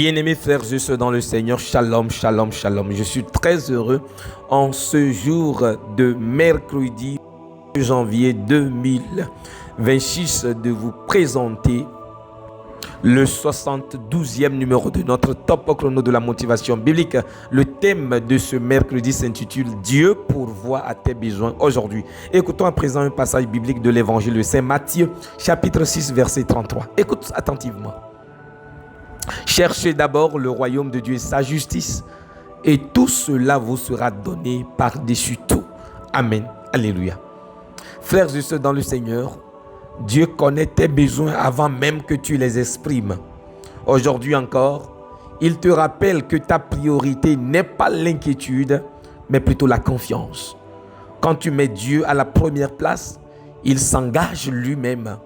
Bien-aimés frères et sœurs dans le Seigneur, shalom, shalom, shalom. Je suis très heureux en ce jour de mercredi janvier 2026 de vous présenter le 72e numéro de notre top chrono de la motivation biblique. Le thème de ce mercredi s'intitule « Dieu pourvoit à tes besoins aujourd'hui ». Écoutons à présent un passage biblique de l'évangile de Saint Matthieu, chapitre 6, verset 33. Écoute attentivement. « Cherchez d'abord le royaume de Dieu et sa justice, et tout cela vous sera donné par-dessus tout. » Amen. Alléluia. Frères et sœurs dans le Seigneur, Dieu connaît tes besoins avant même que tu les exprimes. Aujourd'hui encore, il te rappelle que ta priorité n'est pas l'inquiétude, mais plutôt la confiance. Quand tu mets Dieu à la première place, il s'engage lui-même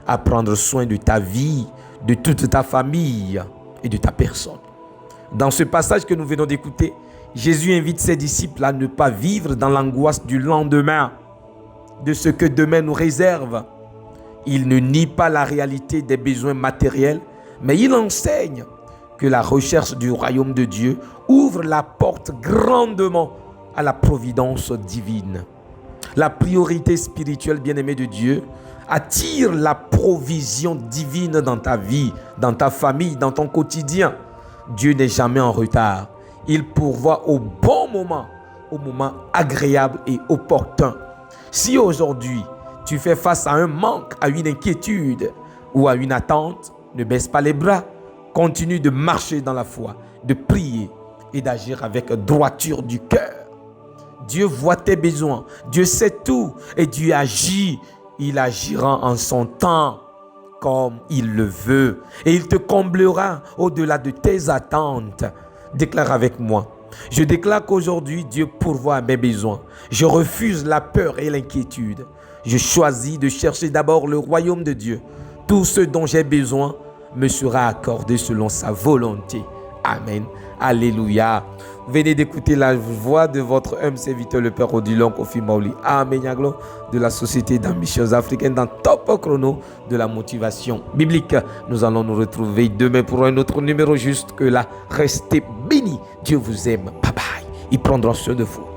à prendre soin de ta vie, de toute ta famille et de ta personne. Dans ce passage que nous venons d'écouter, Jésus invite ses disciples à ne pas vivre dans l'angoisse du lendemain, de ce que demain nous réserve. Il ne nie pas la réalité des besoins matériels, mais il enseigne que la recherche du royaume de Dieu ouvre la porte grandement à la providence divine. La priorité spirituelle, bien-aimée de Dieu, attire la provision divine dans ta vie, dans ta famille, dans ton quotidien. Dieu n'est jamais en retard. Il pourvoit au bon moment, au moment agréable et opportun. Si aujourd'hui, tu fais face à un manque, à une inquiétude ou à une attente, ne baisse pas les bras. Continue de marcher dans la foi, de prier et d'agir avec droiture du cœur. Dieu voit tes besoins, Dieu sait tout et Dieu agit. Il agira en son temps comme il le veut et il te comblera au-delà de tes attentes. Déclare avec moi. Je déclare qu'aujourd'hui, Dieu pourvoit à mes besoins. Je refuse la peur et l'inquiétude. Je choisis de chercher d'abord le royaume de Dieu. Tout ce dont j'ai besoin me sera accordé selon sa volonté. Amen. Alléluia. Venez d'écouter la voix de votre humble serviteur, le Père Odilon Kofi Maoli. Amen. De la Société d'ambitions africaines dans Top Chrono de la motivation biblique. Nous allons nous retrouver demain pour un autre numéro. Jusque là, restez bénis. Dieu vous aime. Bye bye. Il prendra soin de vous.